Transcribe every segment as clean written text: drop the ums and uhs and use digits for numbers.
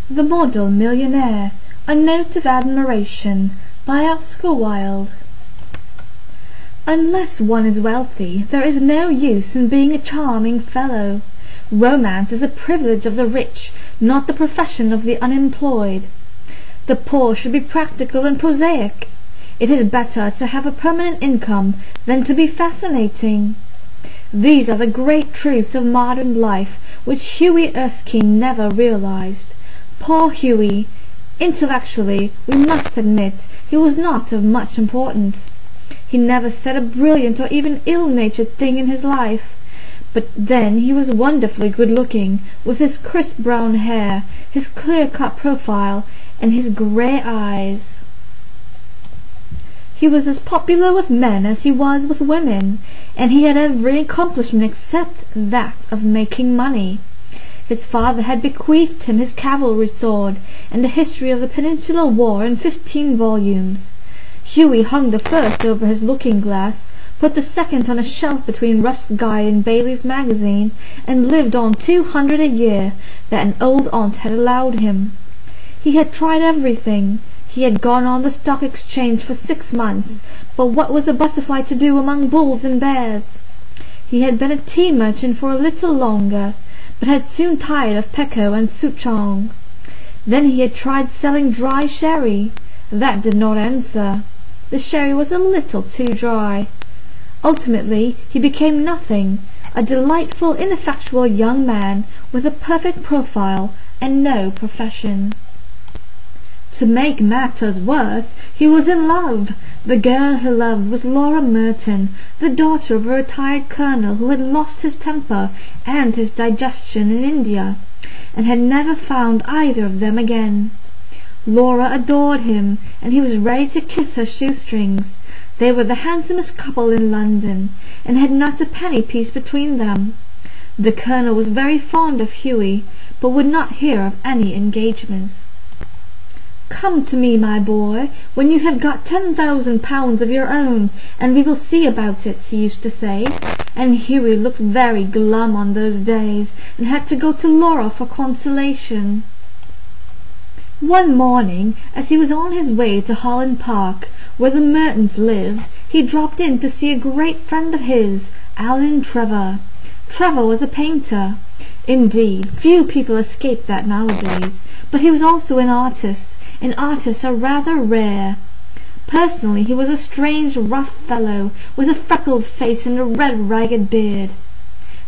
The Model Millionaire, A Note of Admiration, by Oscar Wilde. Unless one is wealthy, there is no use in being a charming fellow. Romance is a privilege of the rich, not the profession of the unemployed. The poor should be practical and prosaic. It is better to have a permanent income than to be fascinating. These are the great truths of modern life which Huey Erskine never realized. Poor Huey! Intellectually, we must admit, he was not of much importance. He never said a brilliant or even ill-natured thing in his life. But then he was wonderfully good-looking, with his crisp brown hair, his clear-cut profile, and his grey eyes. He was as popular with men as he was with women, and he had every accomplishment except that of making money. His father had bequeathed him his cavalry sword and the history of the Peninsular War in 15 volumes. Huey hung the first over his looking-glass, put the second on a shelf between Ruff's Guide and Bailey's Magazine, and lived on 200 a year that an old aunt had allowed him. He had tried everything. He had gone on the Stock Exchange for 6 months, but what was a butterfly to do among bulls and bears? He had been a tea merchant for a little longer, but had soon tired of Pecco and Souchong. Then he had tried selling dry sherry. That did not answer. The sherry was a little too dry. Ultimately he became nothing, a delightful, ineffectual young man with a perfect profile and no profession. To make matters worse, he was in love. The girl he loved was Laura Merton, the daughter of a retired colonel who had lost his temper and his digestion in India, and had never found either of them again. Laura adored him, and he was ready to kiss her shoestrings. They were the handsomest couple in London, and had not a penny piece between them. The colonel was very fond of Huey, but would not hear of any engagements. "Come to me, my boy, when you have got £10,000 of your own, and we will see about it," he used to say, and Huey looked very glum on those days, and had to go to Laura for consolation. One morning, as he was on his way to Holland Park, where the Mertons lived, he dropped in to see a great friend of his, Alan Trevor. Trevor was a painter. Indeed, few people escape that nowadays, but he was also an artist, and artists are rather rare. Personally, he was a strange, rough fellow, with a freckled face and a red, ragged beard.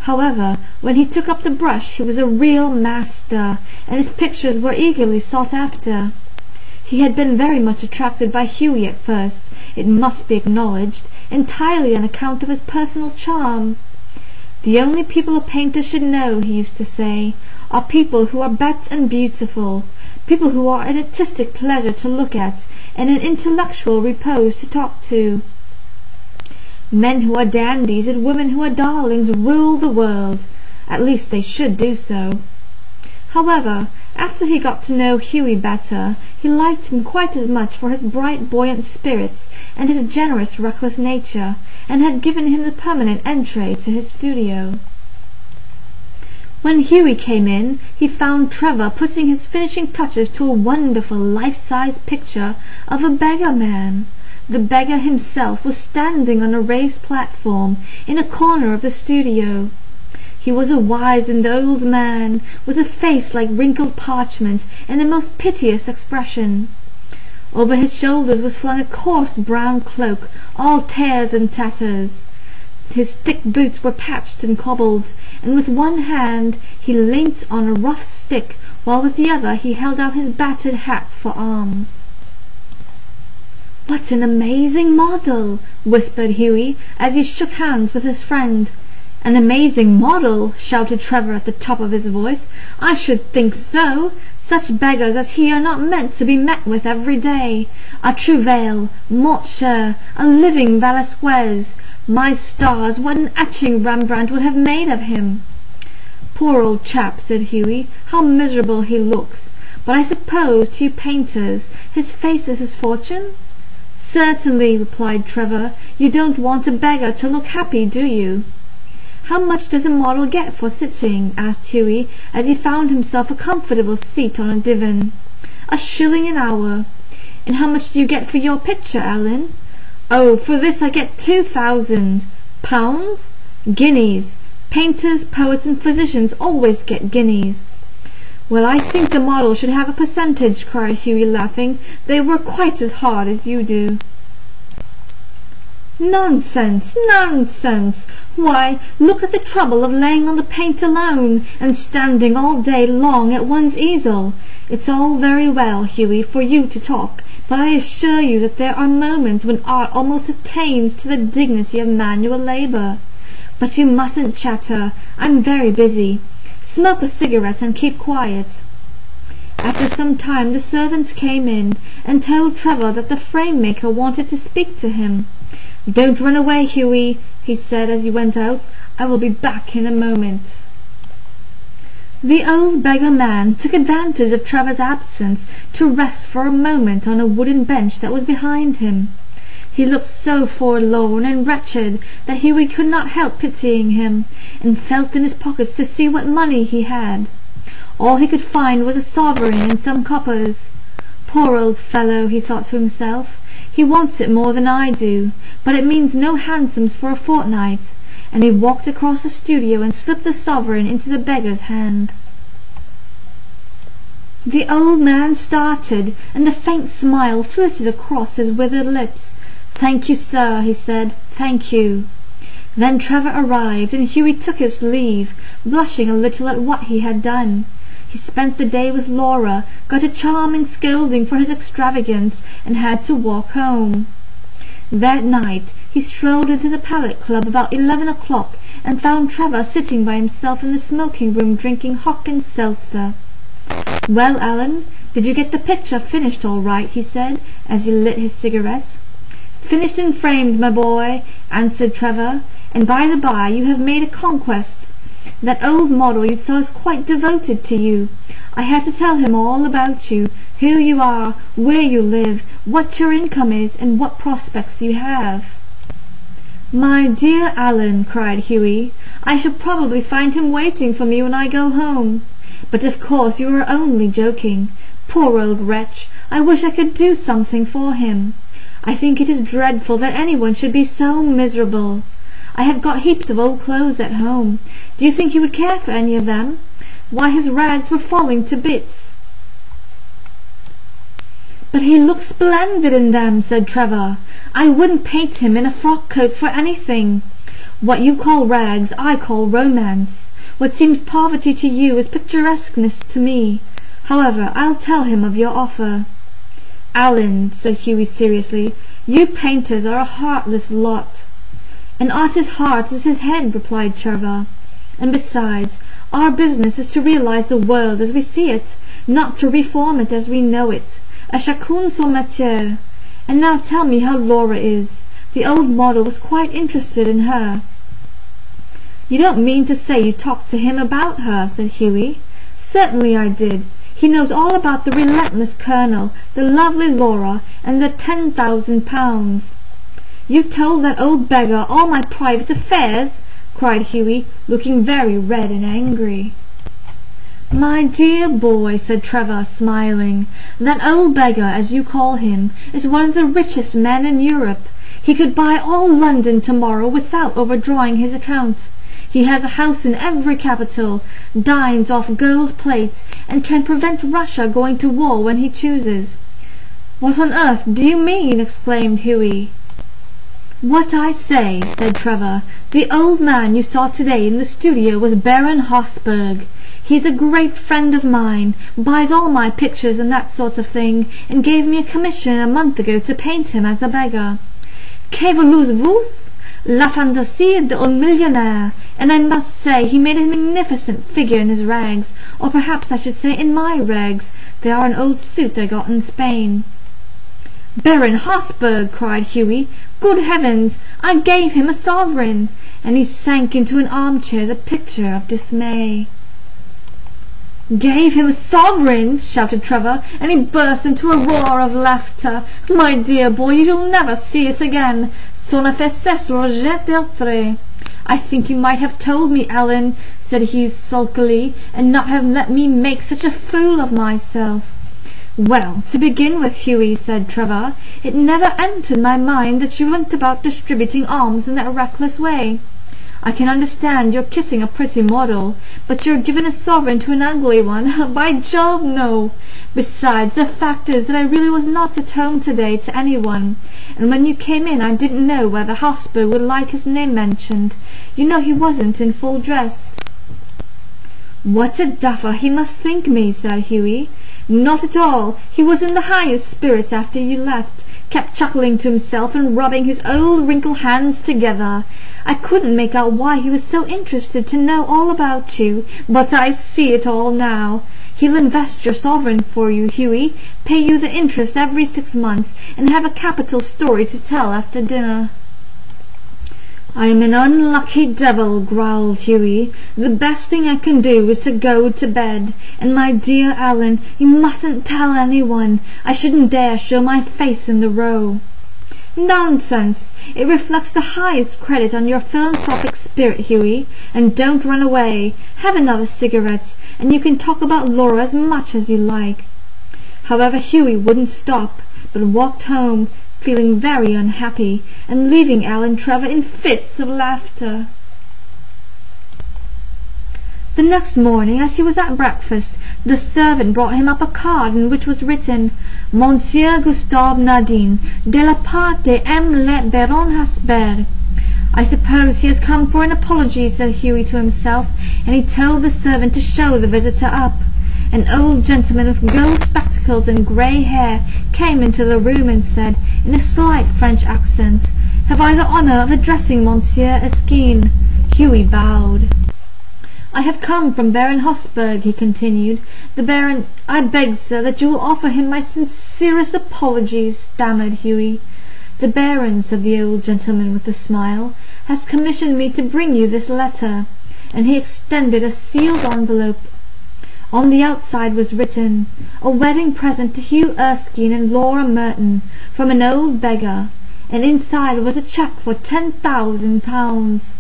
However, when he took up the brush, he was a real master, and his pictures were eagerly sought after. He had been very much attracted by Huey at first, it must be acknowledged, entirely on account of his personal charm. "The only people a painter should know," he used to say, "are people who are bet and beautiful, people who are an artistic pleasure to look at, and an intellectual repose to talk to. Men who are dandies and women who are darlings rule the world. At least they should do so." However, after he got to know Huey better, he liked him quite as much for his bright, buoyant spirits and his generous, reckless nature, and had given him the permanent entree to his studio. When Huey came in, he found Trevor putting his finishing touches to a wonderful life-size picture of a beggar man. The beggar himself was standing on a raised platform in a corner of the studio. He was a wizened old man, with a face like wrinkled parchment and a most piteous expression. Over his shoulders was flung a coarse brown cloak, all tears and tatters. His thick boots were patched and cobbled, and with one hand he leant on a rough stick, while with the other he held out his battered hat for arms. "What an amazing model!" whispered Huey, as he shook hands with his friend. "An amazing model!" shouted Trevor at the top of his voice. "I should think so! Such beggars as he are not meant to be met with every day. A Trouvaille, Mortcher, a living Velasquez. My stars, what an etching Rembrandt would have made of him!" "Poor old chap," said Huey, "how miserable he looks. But I suppose, to you painters, his face is his fortune?" "Certainly," replied Trevor. "You don't want a beggar to look happy, do you?" How much does a model get for sitting?" asked Hughie, as he found himself a comfortable seat on a divan. "A shilling an hour." "And how much do you get for your picture, Ellen?" "Oh, for this I get 2,000. Pounds?" "Guineas. Painters, poets, and physicians always get guineas." "Well, I think the model should have a percentage," cried Hughie, laughing. "They work quite as hard as you do." "Nonsense, nonsense! Why, look at the trouble of laying on the paint alone, and standing all day long at one's easel. It's all very well, Hughie, for you to talk, but I assure you that there are moments when art almost attains to the dignity of manual labour. But you mustn't chatter. I'm very busy. Smoke a cigarette and keep quiet." After some time the servants came in and told Trevor that the frame-maker wanted to speak to him. "Don't run away, Hughie," he said as he went out. "I will be back in a moment." The old beggar man took advantage of Trevor's absence to rest for a moment on a wooden bench that was behind him. He looked so forlorn and wretched that Hughie could not help pitying him, and felt in his pockets to see what money he had. All he could find was a sovereign and some coppers. "Poor old fellow," he thought to himself. "He wants it more than I do, but it means no hansoms for a fortnight," and he walked across the studio and slipped the sovereign into the beggar's hand. The old man started, and a faint smile flitted across his withered lips. "Thank you, sir," he said. "Thank you." Then Trevor arrived, and Hughie took his leave, blushing a little at what he had done. He spent the day with Laura, got a charming scolding for his extravagance, and had to walk home. That night he strolled into the Palette Club about 11 o'clock, and found Trevor sitting by himself in the smoking-room drinking hock and seltzer. "Well, Alan, did you get the picture finished all right?" he said, as he lit his cigarette. "Finished and framed, my boy," answered Trevor. "And by the by, you have made a conquest. That old model you saw is quite devoted to you. I had to tell him all about you, who you are, where you live, what your income is, and what prospects you have." "My dear Alan," cried Hughie, "I shall probably find him waiting for me when I go home. But of course you are only joking. Poor old wretch, I wish I could do something for him. I think it is dreadful that anyone should be so miserable. I have got heaps of old clothes at home. Do you think he would care for any of them? Why, his rags were falling to bits." "But he looks splendid in them," said Trevor. "I wouldn't paint him in a frock-coat for anything. What you call rags, I call romance. What seems poverty to you is picturesqueness to me. However, I'll tell him of your offer." "Alan," said Hughie seriously, "you painters are a heartless lot." "An artist's heart is his head," replied Trevor. "And besides, our business is to realize the world as we see it, not to reform it as we know it. A chacun son métier. And now tell me how Laura is. The old model was quite interested in her." "You don't mean to say you talked to him about her?" said Hughie. "Certainly I did. He knows all about the relentless Colonel, the lovely Laura, and the £10,000. "You told that old beggar all my private affairs?" cried Hughie, looking very red and angry. "My dear boy," said Trevor, smiling, "that old beggar, as you call him, is one of the richest men in Europe. He could buy all London tomorrow without overdrawing his account. He has a house in every capital, dines off gold plate, and can prevent Russia going to war when he chooses." "What on earth do you mean?" exclaimed Hughie. "What I say," said Trevor. "The old man you saw today in the studio was Baron Hossberg. He's a great friend of mine, buys all my pictures and that sort of thing, and gave me a commission a month ago to paint him as a beggar. Que voulez-vous? La fantaisie d'un millionnaire. And I must say he made a magnificent figure in his rags, or perhaps I should say in my rags. They are an old suit I got in Spain." "Baron Hossberg!" cried Hughie. "Good heavens! I gave him a sovereign!" And he sank into an armchair, the picture of dismay. "Gave him a sovereign!" shouted Trevor, and he burst into a roar of laughter. "My dear boy, you shall never see it again. Son affaire rejette d'être. "I think you might have told me, Alan," said Hugh sulkily, "and not have let me make such a fool of myself." "Well, to begin with, Hughie," said Trevor, "it never entered my mind that you went about distributing alms in that reckless way. I can understand your kissing a pretty model, but you're giving a sovereign to an ugly one. By Jove, no! Besides, the fact is that I really was not at home today to anyone, and when you came in I didn't know whether Hotspur would like his name mentioned. You know he wasn't in full dress." "What a duffer he must think me," said Hughie. "Not at all. He was in the highest spirits after you left, kept chuckling to himself and rubbing his old wrinkled hands together. I couldn't make out why he was so interested to know all about you, but I see it all now. He'll invest your sovereign for you, Hughie, pay you the interest every 6 months, and have a capital story to tell after dinner." "I am an unlucky devil," growled Hughie. "The best thing I can do is to go to bed. And my dear Alan, you mustn't tell anyone. I shouldn't dare show my face in the Row." "Nonsense! It reflects the highest credit on your philanthropic spirit, Hughie. And don't run away. Have another cigarette, and you can talk about Laura as much as you like." However, Hughie wouldn't stop, but walked home, feeling very unhappy, and leaving Alan Trevor in fits of laughter. The next morning, as he was at breakfast, the servant brought him up a card in which was written, "Monsieur Gustave Nadine, de la part de M. le Baron Hotspur." "I suppose he has come for an apology," said Hughie to himself, and he told the servant to show the visitor up. An old gentleman with gold spectacles and grey hair came into the room and said, in a slight French accent, "Have I the honour of addressing Monsieur Erskine?" Hughie bowed. "I have come from Baron Hotspur," he continued. "The Baron—" "I beg, sir, that you will offer him my sincerest apologies," stammered Hughie. "The Baron," said the old gentleman with a smile, "has commissioned me to bring you this letter," and he extended a sealed envelope. On the outside was written, "A wedding present to Hugh Erskine and Laura Merton, from an old beggar," and inside was a cheque for £10,000.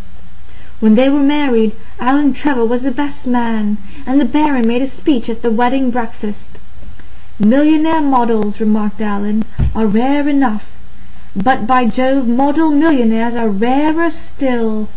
When they were married, Alan Trevor was the best man, and the Baron made a speech at the wedding breakfast. "Millionaire models," remarked Alan, "are rare enough, but by Jove, model millionaires are rarer still."